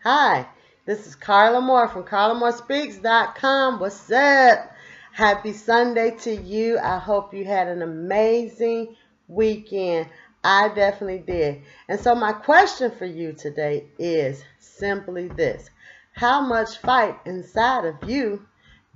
Hi, this is Carla Moore from CarlaMooreSpeaks.com. What's up? Happy Sunday to you. I hope you had an amazing weekend. I definitely did. And so my question for you today is simply this. How much fight inside of you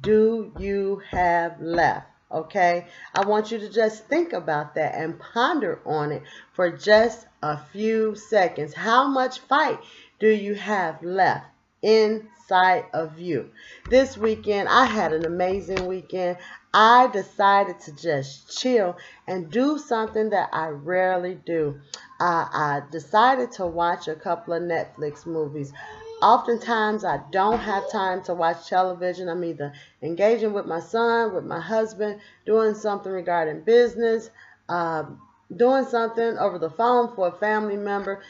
do you have left? Okay, I want you to just think about that and ponder on it for just a few seconds. How much fight do you have left inside of you? This weekend, I had an amazing weekend. I decided to just chill and do something that I rarely do. I decided to watch a couple of Netflix movies. Oftentimes, I don't have time to watch television. I'm either engaging with my son, with my husband, doing something regarding business, doing something over the phone for a family member,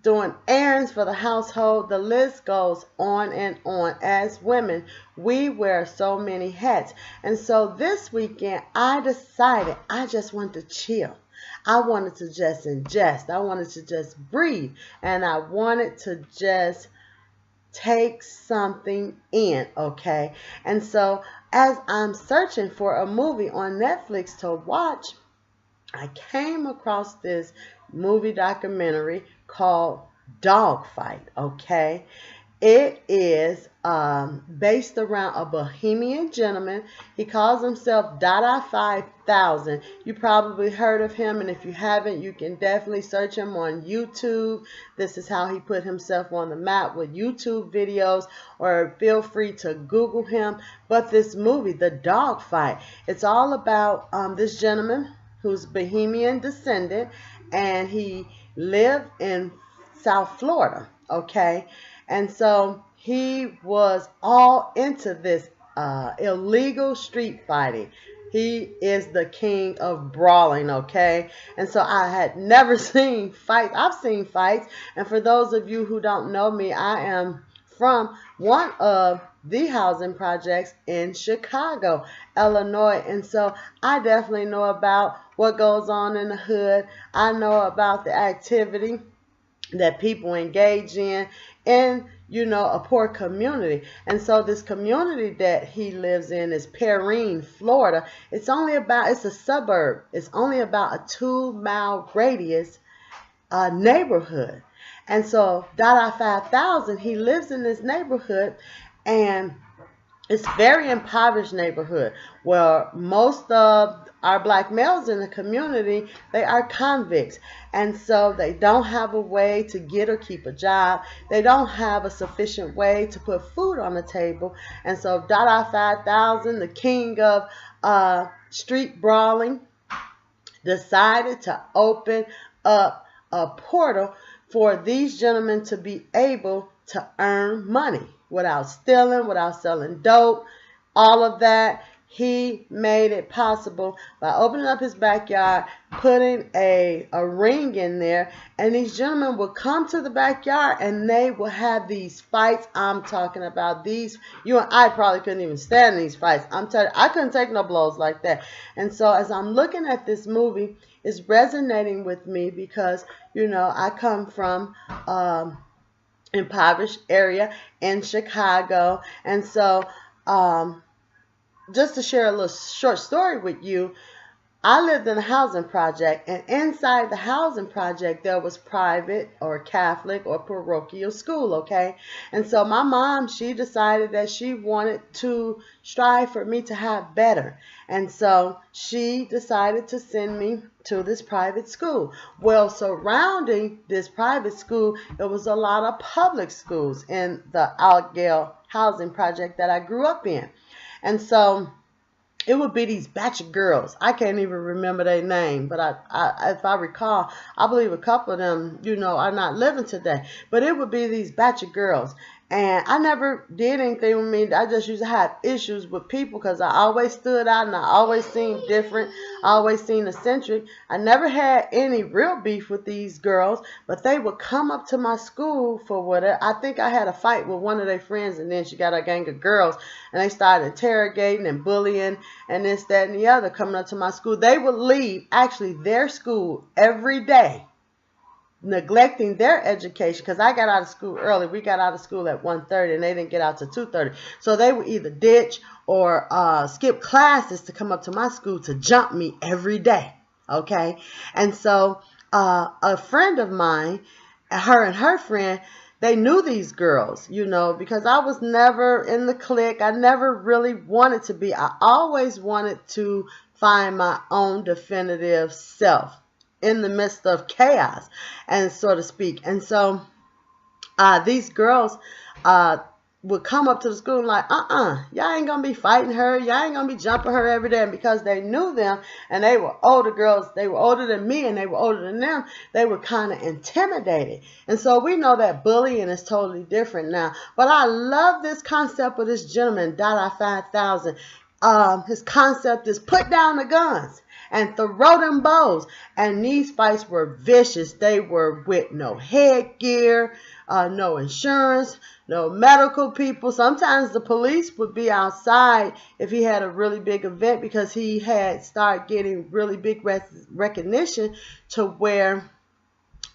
doing errands for the household. The list goes on and on. As women, we wear so many hats. And so this weekend, I decided I just wanted to chill. I wanted to just ingest. I wanted to just breathe. And I wanted to just take something in, okay? And so as I'm searching for a movie on Netflix to watch, I came across this movie documentary called Dogfight, okay? It is based around a Bohemian gentleman. He calls himself Dada 5000. You probably heard of him, and if you haven't, you can definitely search him on YouTube. This is how he put himself on the map with YouTube videos, or feel free to Google him. But this movie, The Dogfight, it's all about this gentleman who's Bohemian descendant, and he lived in South Florida, okay? And so he was all into this illegal street fighting. He is the king of brawling, okay? And so I had never seen fights. I've seen fights. And for those of you who don't know me, I am from one of the housing projects in Chicago, Illinois. And so I definitely know about what goes on in the hood. I know about the activity that people engage in, you know, a poor community. And so this community that he lives in is Perrine, Florida. It's a suburb. It's only about a 2-mile radius neighborhood. And so Dada 5000, he lives in this neighborhood, and it's a very impoverished neighborhood where most of our black males in the community, they are convicts. And so they don't have a way to get or keep a job. They don't have a sufficient way to put food on the table. And so Dada 5000, the king of street brawling, decided to open up a portal for these gentlemen to be able to earn money without stealing, without selling dope, all of that. He made it possible by opening up his backyard, putting a ring in there, and these gentlemen would come to the backyard and they would have these fights. I'm talking about these. You and I probably couldn't even stand these fights. I'm telling you, I couldn't take no blows like that. And so as I'm looking at this movie, it's resonating with me because, you know, I come from impoverished area in Chicago. And so just to share a little short story with you, I lived in a housing project, and inside the housing project there was private or Catholic or parochial school, okay? And so my mom, she decided that she wanted to strive for me to have better. And so she decided to send me to this private school. Well, surrounding this private school, there was a lot of public schools in the Outgale housing project that I grew up in. And so it would be these batch of girls. I can't even remember their name, but if I recall, I believe a couple of them, you know, are not living today. But it would be these batch of girls. And I never did anything with me. I just used to have issues with people because I always stood out and I always seemed different. I always seemed eccentric. I never had any real beef with these girls, but they would come up to my school for whatever. I think I had a fight with one of their friends, and then she got a gang of girls, and they started interrogating and bullying and this, that, and the other coming up to my school. They would leave, actually, their school every day neglecting their education, because I got out of school early. We got out of school at 1:30 and they didn't get out till 2:30. So they would either ditch or skip classes to come up to my school to jump me every day. Okay. And so a friend of mine, her and her friend, they knew these girls, you know, because I was never in the clique. I never really wanted to be. I always wanted to find my own definitive self in the midst of chaos, and so to speak. And so these girls would come up to the school and like, y'all ain't gonna be fighting her, y'all ain't gonna be jumping her every day. And because they knew them and they were older girls, they were older than me and they were older than them, they were kind of intimidated. And so we know that bullying is totally different now. But I love this concept of this gentleman, Dada 5000. His concept is put down the guns and throw them bows. And these fights were vicious. They were with no headgear, no insurance, no medical people. Sometimes the police would be outside if he had a really big event, because he had started getting really big recognition to where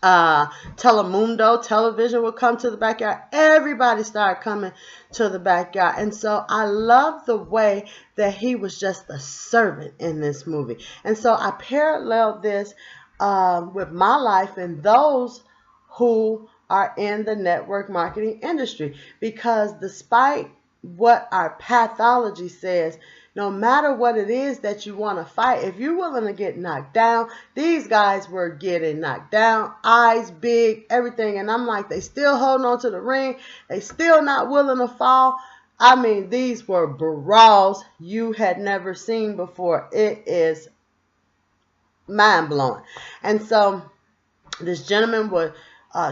Telemundo television would come to the backyard. Everybody started coming to the backyard. And so I love the way that he was just a servant in this movie. And so I paralleled this with my life and those who are in the network marketing industry, because despite what our pathology says, no matter what it is that you want to fight, if you're willing to get knocked down, these guys were getting knocked down, eyes big, everything. And I'm like, they still holding on to the ring. They still not willing to fall. I mean, these were brawls you had never seen before. It is mind-blowing. And so this gentleman would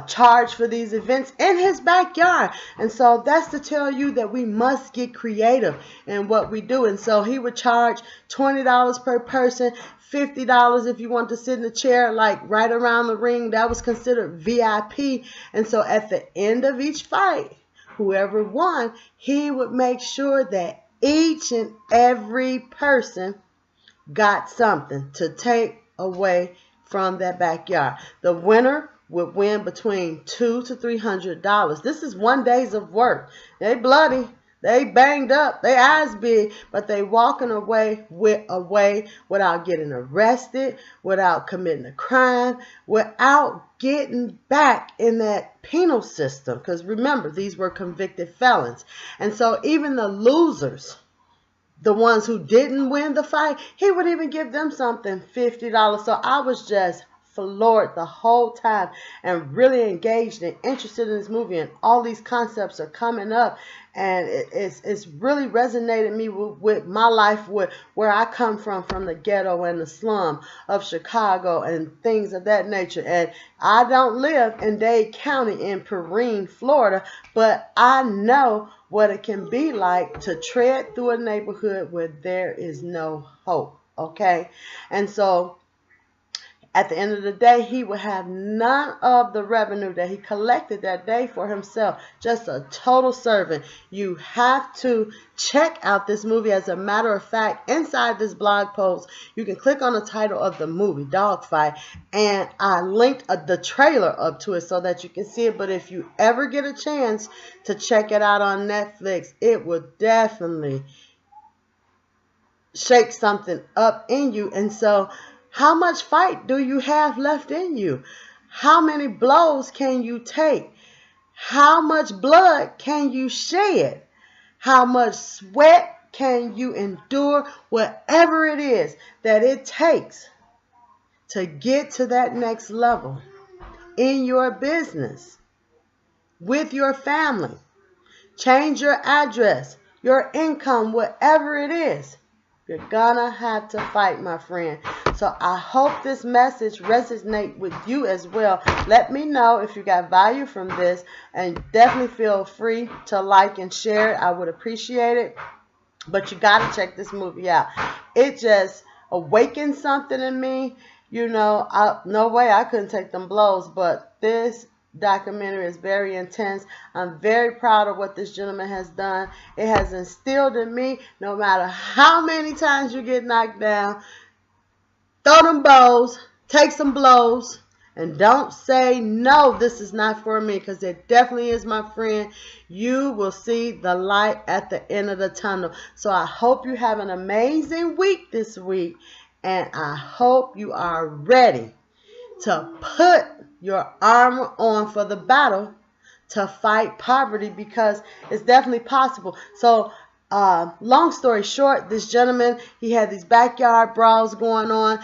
charge for these events in his backyard. And so that's to tell you that we must get creative in what we do. And so he would charge $20 per person, $50 if you want to sit in a chair like right around the ring. That was considered VIP. And so at the end of each fight, whoever won, he would make sure that each and every person got something to take away from that backyard. The winner would win between $200 to $300. This is 1 day of work. They bloody, they banged up, they eyes big, but they walking away without getting arrested, without committing a crime, without getting back in that penal system. Because remember, these were convicted felons. And so even the losers, the ones who didn't win the fight, he would even give them something, $50. So I was just floored the whole time and really engaged and interested in this movie, and all these concepts are coming up, and it's really resonated me with my life, with where I come from the ghetto and the slum of Chicago and things of that nature. And I don't live in Dade County in Perrine, Florida, but I know what it can be like to tread through a neighborhood where there is no hope. Okay, and so at the end of the day, he would have none of the revenue that he collected that day for himself. Just a total servant. You have to check out this movie. As a matter of fact, inside this blog post, you can click on the title of the movie, Dogfight, and I linked the trailer up to it so that you can see it. But if you ever get a chance to check it out on Netflix, it would definitely shake something up in you. And so, how much fight do you have left in you? How many blows can you take? How much blood can you shed? How much sweat can you endure? Whatever it is that it takes to get to that next level in your business, with your family. Change your address, your income, whatever it is. You're gonna have to fight, my friend. So I hope this message resonates with you as well. Let me know if you got value from this, and definitely feel free to like and share it. I would appreciate it. But you got to check this movie out. It just awakened something in me. You know, no way I couldn't take them blows, but this documentary is very intense. I'm very proud of what this gentleman has done. It has instilled in me, no matter how many times you get knocked down, throw them bows, take some blows, And don't say, no, this is not for me, because it definitely is, my friend. You will see the light at the end of the tunnel. So I hope you have an amazing week this week. And I hope you are ready to put your armor on for the battle to fight poverty, because it's definitely possible. So long story short, this gentleman, he had these backyard brawls going on.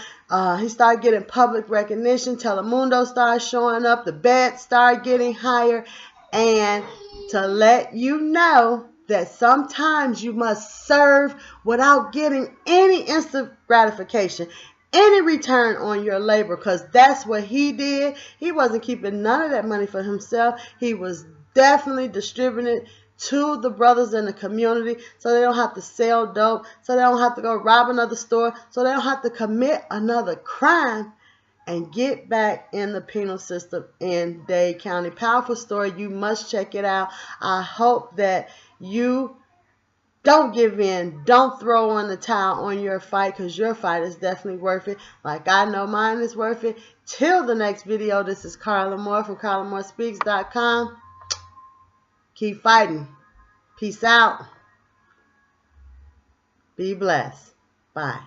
He started getting public recognition. Telemundo started showing up. The bets started getting higher. And to let you know that sometimes you must serve without getting any instant gratification, any return on your labor, because that's what he did. He wasn't keeping none of that money for himself. He was definitely distributing it to the brothers in the community, so they don't have to sell dope, so they don't have to go rob another store, so they don't have to commit another crime and get back in the penal system in Dade County. Powerful story. You must check it out. I hope that you don't give in. Don't throw in the towel on your fight, because your fight is definitely worth it. Like I know mine is worth it. Till the next video, this is Carla Moore from CarlaMooreSpeaks.com. Keep fighting. Peace out. Be blessed. Bye.